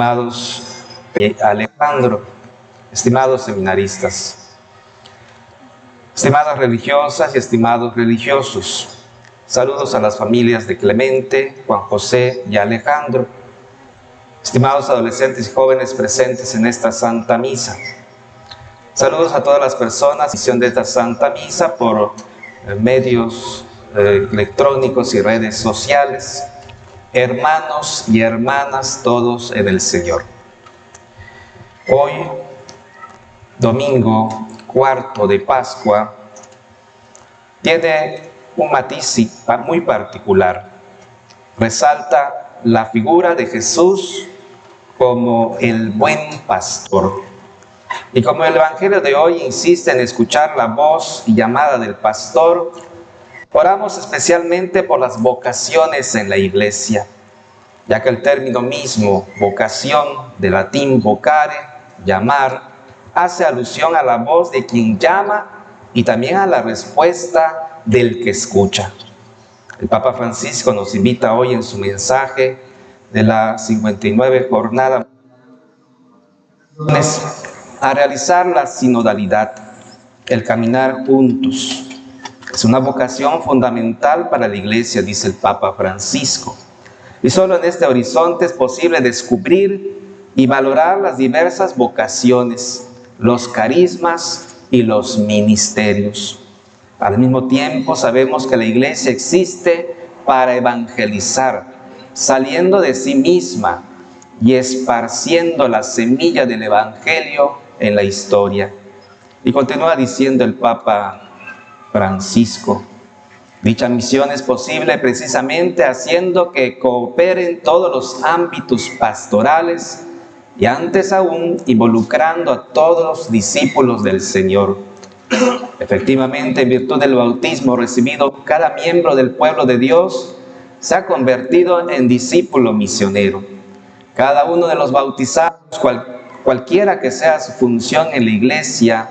Estimados Alejandro, estimados seminaristas, estimadas religiosas y estimados religiosos, saludos a las familias de Clemente, Juan José y Alejandro, estimados adolescentes y jóvenes presentes en esta Santa Misa. Saludos a todas las personas en de esta Santa Misa por medios electrónicos y redes sociales. Hermanos y hermanas todos en el Señor. Hoy, domingo cuarto de Pascua, tiene un matiz muy particular. Resalta la figura de Jesús como el buen pastor. Y como el Evangelio de hoy insiste en escuchar la voz y llamada del pastor, oramos especialmente por las vocaciones en la Iglesia, ya que el término mismo, vocación, de latín vocare, llamar, hace alusión a la voz de quien llama y también a la respuesta del que escucha. El Papa Francisco nos invita hoy en su mensaje de la 59 jornada a realizar la sinodalidad, el caminar juntos. Es una vocación fundamental para la Iglesia, dice el Papa Francisco. Y solo en este horizonte es posible descubrir y valorar las diversas vocaciones, los carismas y los ministerios. Al mismo tiempo sabemos que la Iglesia existe para evangelizar, saliendo de sí misma y esparciendo la semilla del Evangelio en la historia. Y continúa diciendo el Papa Francisco: dicha misión es posible precisamente haciendo que cooperen todos los ámbitos pastorales y antes aún involucrando a todos los discípulos del Señor. Efectivamente, en virtud del bautismo recibido, cada miembro del pueblo de Dios se ha convertido en discípulo misionero. Cada uno de los bautizados, cualquiera que sea su función en la Iglesia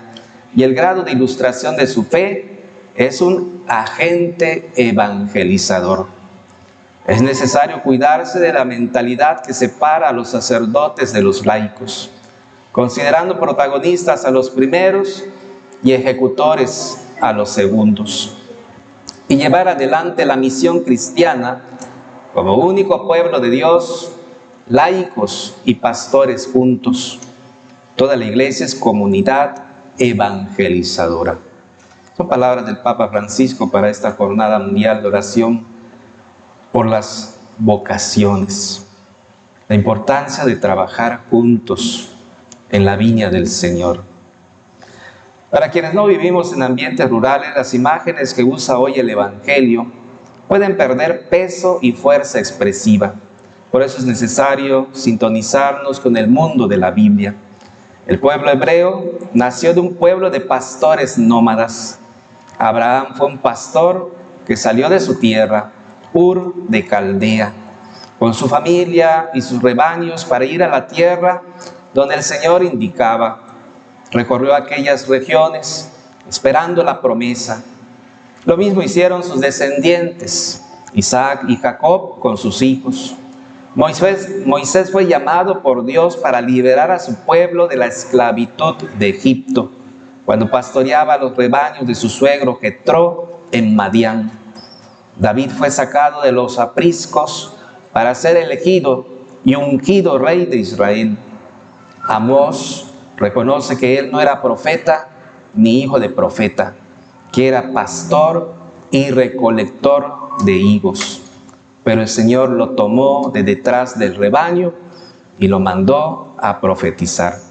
y el grado de ilustración de su fe, es un agente evangelizador. Es necesario cuidarse de la mentalidad que separa a los sacerdotes de los laicos, considerando protagonistas a los primeros y ejecutores a los segundos, y llevar adelante la misión cristiana como único pueblo de Dios, laicos y pastores juntos. Toda la Iglesia es comunidad evangelizadora. Son palabras del Papa Francisco para esta jornada mundial de oración por las vocaciones. La importancia de trabajar juntos en la viña del Señor. Para quienes no vivimos en ambientes rurales, las imágenes que usa hoy el Evangelio pueden perder peso y fuerza expresiva. Por eso es necesario sintonizarnos con el mundo de la Biblia. El pueblo hebreo nació de un pueblo de pastores nómadas. Abraham fue un pastor que salió de su tierra, Ur de Caldea, con su familia y sus rebaños para ir a la tierra donde el Señor indicaba. Recorrió aquellas regiones esperando la promesa. Lo mismo hicieron sus descendientes, Isaac y Jacob con sus hijos. Moisés fue llamado por Dios para liberar a su pueblo de la esclavitud de Egipto, cuando pastoreaba los rebaños de su suegro Jetro en Madián. David fue sacado de los apriscos para ser elegido y ungido rey de Israel. Amós reconoce que él no era profeta ni hijo de profeta, que era pastor y recolector de higos. Pero el Señor lo tomó de detrás del rebaño y lo mandó a profetizar.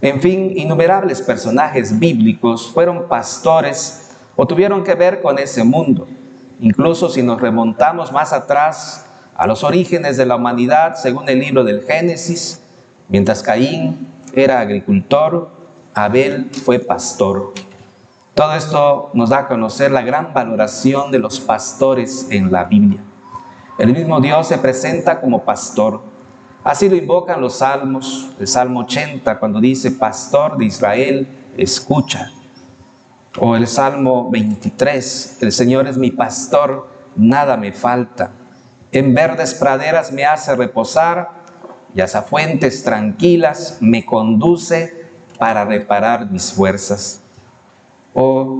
En fin, innumerables personajes bíblicos fueron pastores o tuvieron que ver con ese mundo. Incluso si nos remontamos más atrás a los orígenes de la humanidad, según el libro del Génesis, mientras Caín era agricultor, Abel fue pastor. Todo esto nos da a conocer la gran valoración de los pastores en la Biblia. El mismo Dios se presenta como pastor. Así lo invocan los salmos, el Salmo 80, cuando dice: Pastor de Israel, escucha. O el Salmo 23, el Señor es mi pastor, nada me falta. En verdes praderas me hace reposar y a esas fuentes tranquilas me conduce para reparar mis fuerzas. O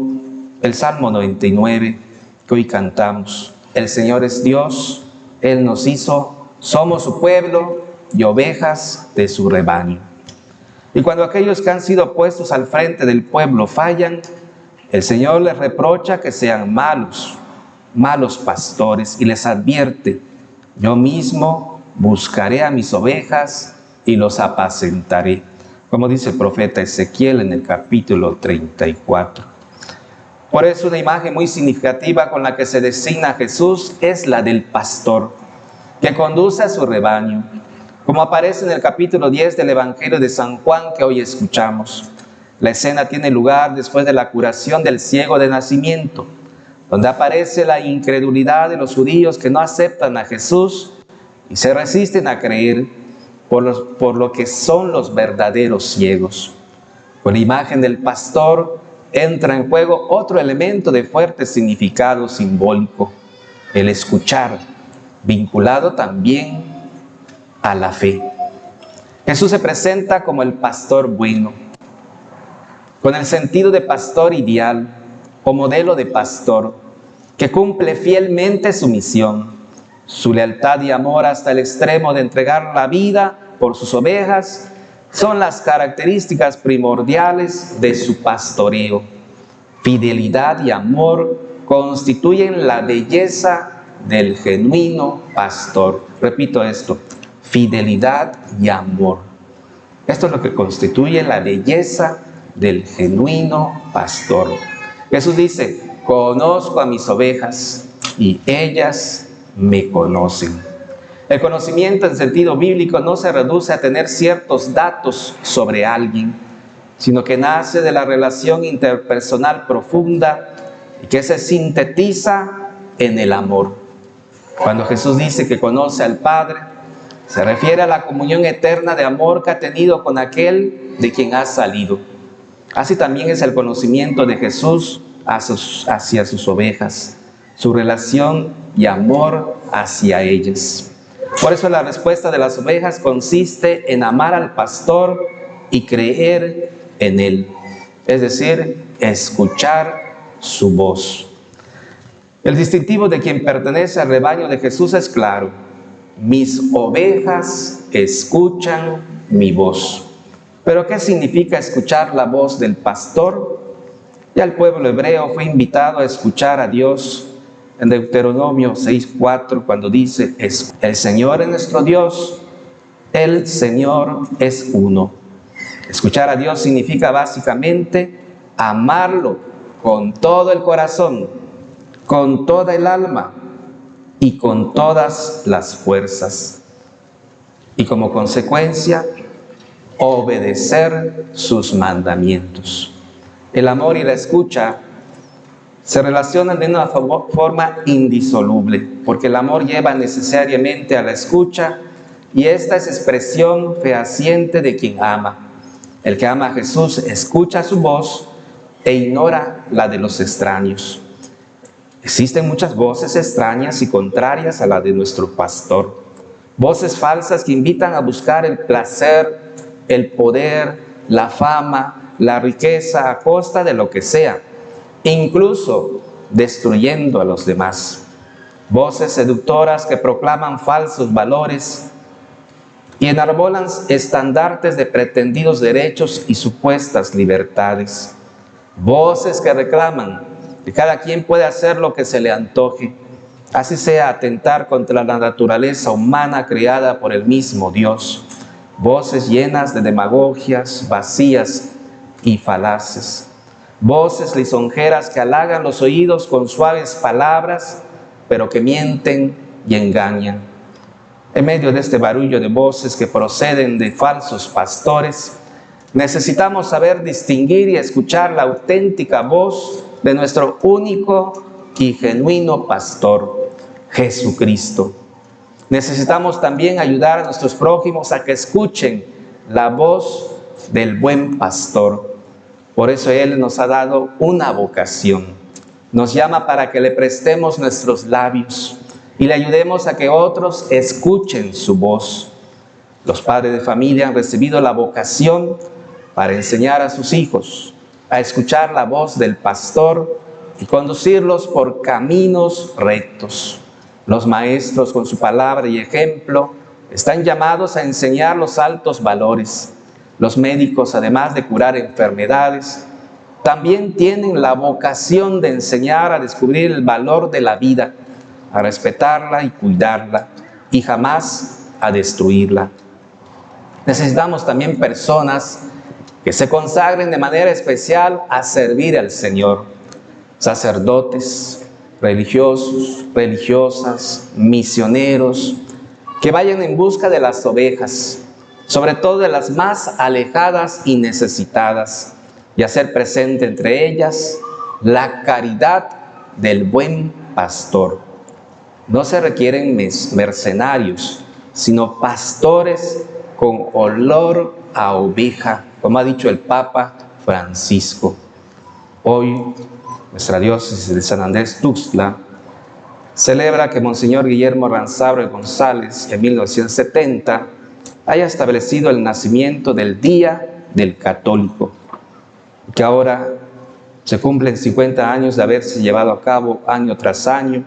el Salmo 99 que hoy cantamos. El Señor es Dios, Él nos hizo, somos su pueblo y ovejas de su rebaño. Y cuando aquellos que han sido puestos al frente del pueblo fallan, el Señor les reprocha que sean malos pastores y les advierte: yo mismo buscaré a mis ovejas y los apacentaré, como dice el profeta Ezequiel en el capítulo 34. Por eso una imagen muy significativa con la que se designa a Jesús es la del pastor, que conduce a su rebaño, como aparece en el capítulo 10 del Evangelio de San Juan que hoy escuchamos. La escena tiene lugar después de la curación del ciego de nacimiento, donde aparece la incredulidad de los judíos que no aceptan a Jesús y se resisten a creer por lo que son los verdaderos ciegos. Con la imagen del pastor entra en juego otro elemento de fuerte significado simbólico: el escuchar, vinculado también a la fe. Jesús se presenta como el pastor bueno, con el sentido de pastor ideal o modelo de pastor, que cumple fielmente su misión, su lealtad y amor hasta el extremo de entregar la vida por sus ovejas, son las características primordiales de su pastoreo. Fidelidad y amor constituyen la belleza del genuino pastor. Repito esto: fidelidad y amor. Esto es lo que constituye la belleza del genuino pastor. Jesús dice: conozco a mis ovejas y ellas me conocen. El conocimiento en sentido bíblico no se reduce a tener ciertos datos sobre alguien, sino que nace de la relación interpersonal profunda y que se sintetiza en el amor. Cuando Jesús dice que conoce al Padre, se refiere a la comunión eterna de amor que ha tenido con aquel de quien ha salido. Así también es el conocimiento de Jesús hacia sus ovejas, su relación y amor hacia ellas. Por eso la respuesta de las ovejas consiste en amar al pastor y creer en él, es decir, escuchar su voz. El distintivo de quien pertenece al rebaño de Jesús es claro: mis ovejas escuchan mi voz. ¿Pero qué significa escuchar la voz del pastor? Ya el pueblo hebreo fue invitado a escuchar a Dios en Deuteronomio 6:4, cuando dice: el Señor es nuestro Dios, el Señor es uno. Escuchar a Dios significa básicamente amarlo con todo el corazón, con toda el alma y con todas las fuerzas. Y como consecuencia, obedecer sus mandamientos. El amor y la escucha se relacionan de una forma indisoluble, porque el amor lleva necesariamente a la escucha, y esta es expresión fehaciente de quien ama. El que ama a Jesús escucha su voz e ignora la de los extraños. Existen muchas voces extrañas y contrarias a la de nuestro pastor. Voces falsas que invitan a buscar el placer, el poder, la fama, la riqueza a costa de lo que sea, incluso destruyendo a los demás. Voces seductoras que proclaman falsos valores y enarbolan estandartes de pretendidos derechos y supuestas libertades. Voces que reclaman que cada quien puede hacer lo que se le antoje, así sea atentar contra la naturaleza humana creada por el mismo Dios. Voces llenas de demagogias vacías y falaces. Voces lisonjeras que halagan los oídos con suaves palabras, pero que mienten y engañan. En medio de este barullo de voces que proceden de falsos pastores, necesitamos saber distinguir y escuchar la auténtica voz de nuestro único y genuino pastor, Jesucristo. Necesitamos también ayudar a nuestros prójimos a que escuchen la voz del buen pastor. Por eso Él nos ha dado una vocación. Nos llama para que le prestemos nuestros labios y le ayudemos a que otros escuchen su voz. Los padres de familia han recibido la vocación para enseñar a sus hijos a escuchar la voz del pastor y conducirlos por caminos rectos. Los maestros, con su palabra y ejemplo, están llamados a enseñar los altos valores. Los médicos, además de curar enfermedades, también tienen la vocación de enseñar a descubrir el valor de la vida, a respetarla y cuidarla, y jamás a destruirla. Necesitamos también personas que se consagren de manera especial a servir al Señor. Sacerdotes, religiosos, religiosas, misioneros, que vayan en busca de las ovejas, sobre todo de las más alejadas y necesitadas, y hacer presente entre ellas la caridad del buen pastor. No se requieren mercenarios, sino pastores con olor a oveja, como ha dicho el Papa Francisco. Hoy, nuestra diócesis de San Andrés Tuxtla celebra que Monseñor Guillermo Ranzábal González, en 1970, haya establecido el nacimiento del Día del Católico, que ahora se cumplen 50 años de haberse llevado a cabo año tras año.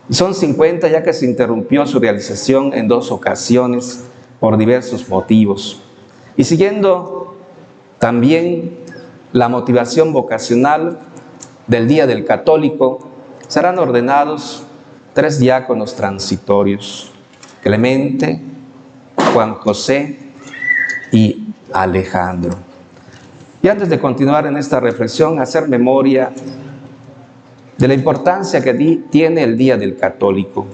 Y son 50 ya que se interrumpió su realización en 2 ocasiones por diversos motivos. Y siguiendo también la motivación vocacional del Día del Católico, serán ordenados 3 diáconos transitorios: Clemente, Juan José y Alejandro. Y antes de continuar en esta reflexión, hacer memoria de la importancia que tiene el Día del Católico,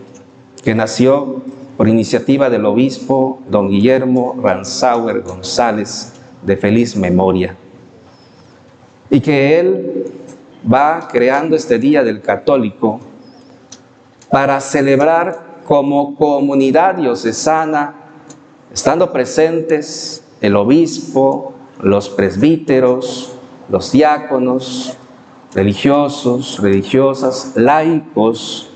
que nació por iniciativa del obispo don Guillermo Ranzábal González, de feliz memoria, y que él va creando este Día del Católico para celebrar como comunidad diocesana, estando presentes el obispo, los presbíteros, los diáconos, religiosos, religiosas, laicos,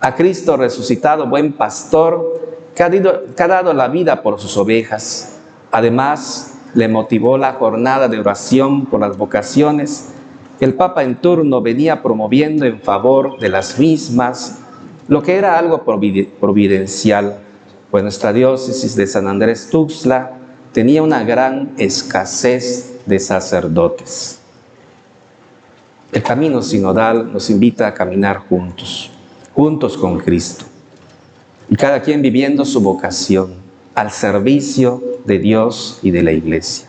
a Cristo resucitado, buen pastor, que ha dado la vida por sus ovejas. Además, le motivó la jornada de oración por las vocaciones que el Papa en turno venía promoviendo en favor de las mismas, lo que era algo providencial, pues nuestra diócesis de San Andrés Tuxtla tenía una gran escasez de sacerdotes. El camino sinodal nos invita a caminar juntos con Cristo, y cada quien viviendo su vocación al servicio de Dios y de la Iglesia.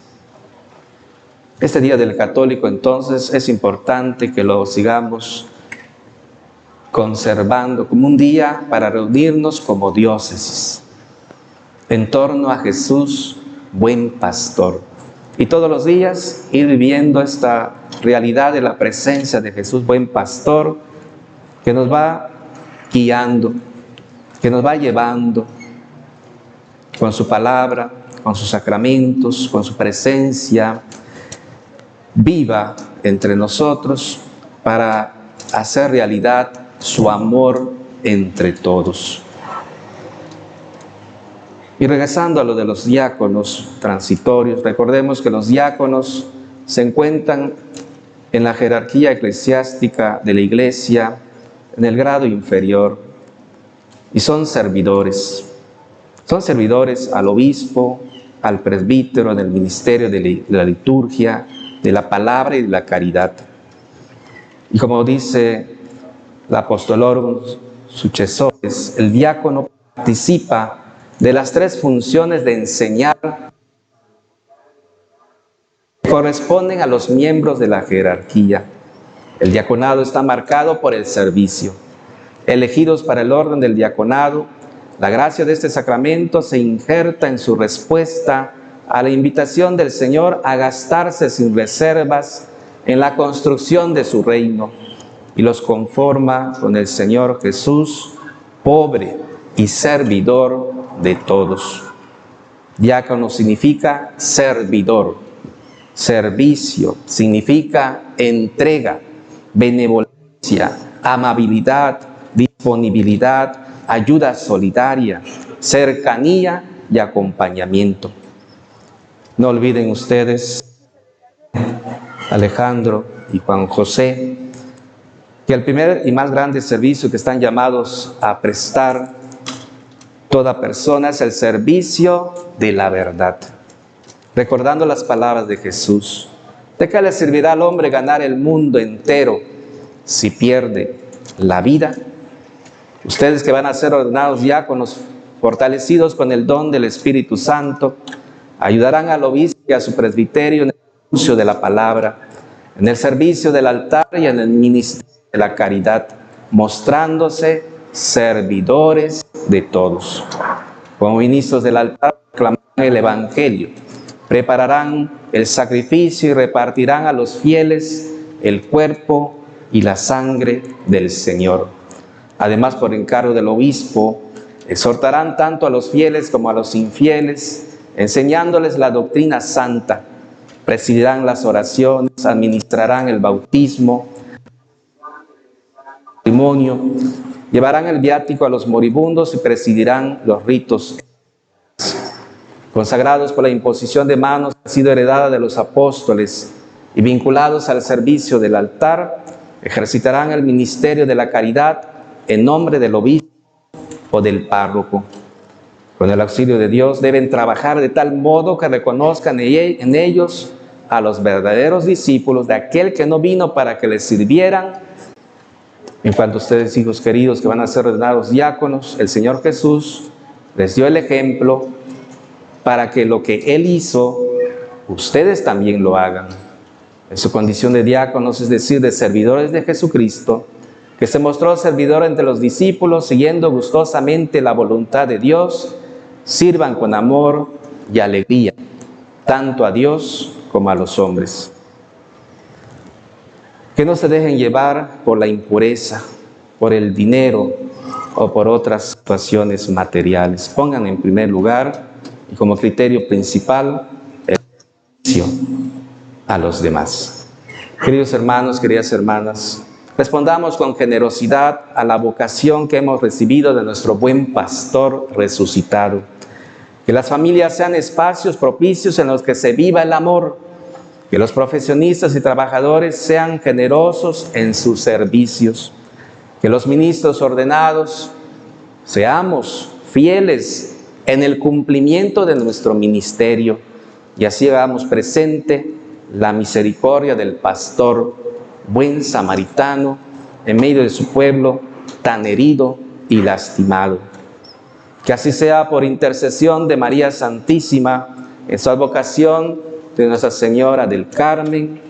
Este Día del Católico, entonces, es importante que lo sigamos conservando como un día para reunirnos como diócesis en torno a Jesús, buen pastor, y todos los días ir viviendo esta realidad de la presencia de Jesús, buen pastor, que nos va guiando, que nos va llevando con su palabra, con sus sacramentos, con su presencia viva entre nosotros para hacer realidad su amor entre todos. Y regresando a lo de los diáconos transitorios, recordemos que los diáconos se encuentran en la jerarquía eclesiástica de la Iglesia en el grado inferior y son servidores. Son servidores al obispo, al presbítero en el ministerio de la liturgia, de la palabra y de la caridad. Y como dice el Apostolorum Successores, el diácono participa de las 3 funciones de enseñar que corresponden a los miembros de la jerarquía. El diaconado está marcado por el servicio. Elegidos para el orden del diaconado, la gracia de este sacramento se injerta en su respuesta a la invitación del Señor a gastarse sin reservas en la construcción de su reino, y los conforma con el Señor Jesús, pobre y servidor de todos. Diácono significa servidor, servicio significa entrega, benevolencia, amabilidad, disponibilidad, ayuda solidaria, cercanía y acompañamiento. No olviden ustedes, Alejandro y Juan José, que el primer y más grande servicio que están llamados a prestar toda persona es el servicio de la verdad. Recordando las palabras de Jesús, ¿de qué le servirá al hombre ganar el mundo entero si pierde la vida? Ustedes que van a ser ordenados diáconos, fortalecidos con el don del Espíritu Santo, ayudarán al obispo y a su presbiterio en el anuncio de la palabra, en el servicio del altar y en el ministerio de la caridad, mostrándose servidores de todos. Como ministros del altar, proclamarán el Evangelio, prepararán el sacrificio y repartirán a los fieles el cuerpo y la sangre del Señor. Además, por encargo del obispo, exhortarán tanto a los fieles como a los infieles, enseñándoles la doctrina santa, presidirán las oraciones, administrarán el bautismo, el matrimonio, llevarán el viático a los moribundos y presidirán los ritos consagrados por la imposición de manos, ha sido heredada de los apóstoles y vinculados al servicio del altar, ejercitarán el ministerio de la caridad en nombre del obispo o del párroco. Con el auxilio de Dios deben trabajar de tal modo que reconozcan en ellos a los verdaderos discípulos de aquel que no vino para que les sirvieran. En cuanto a ustedes, hijos queridos, que van a ser ordenados diáconos, el Señor Jesús les dio el ejemplo para que lo que Él hizo, ustedes también lo hagan. En su condición de diáconos, es decir, de servidores de Jesucristo, que se mostró servidor entre los discípulos, siguiendo gustosamente la voluntad de Dios, sirvan con amor y alegría, tanto a Dios como a los hombres. Que no se dejen llevar por la impureza, por el dinero o por otras situaciones materiales. Pongan en primer lugar y como criterio principal el servicio a los demás. Queridos hermanos, queridas hermanas, respondamos con generosidad a la vocación que hemos recibido de nuestro buen pastor resucitado. Que las familias sean espacios propicios en los que se viva el amor. Que los profesionistas y trabajadores sean generosos en sus servicios. Que los ministros ordenados seamos fieles en el cumplimiento de nuestro ministerio y así hagamos presente la misericordia del pastor, buen samaritano, en medio de su pueblo tan herido y lastimado. Que así sea por intercesión de María Santísima, en su advocación de Nuestra Señora del Carmen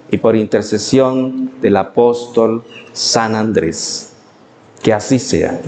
y por intercesión del apóstol San Andrés. Que así sea.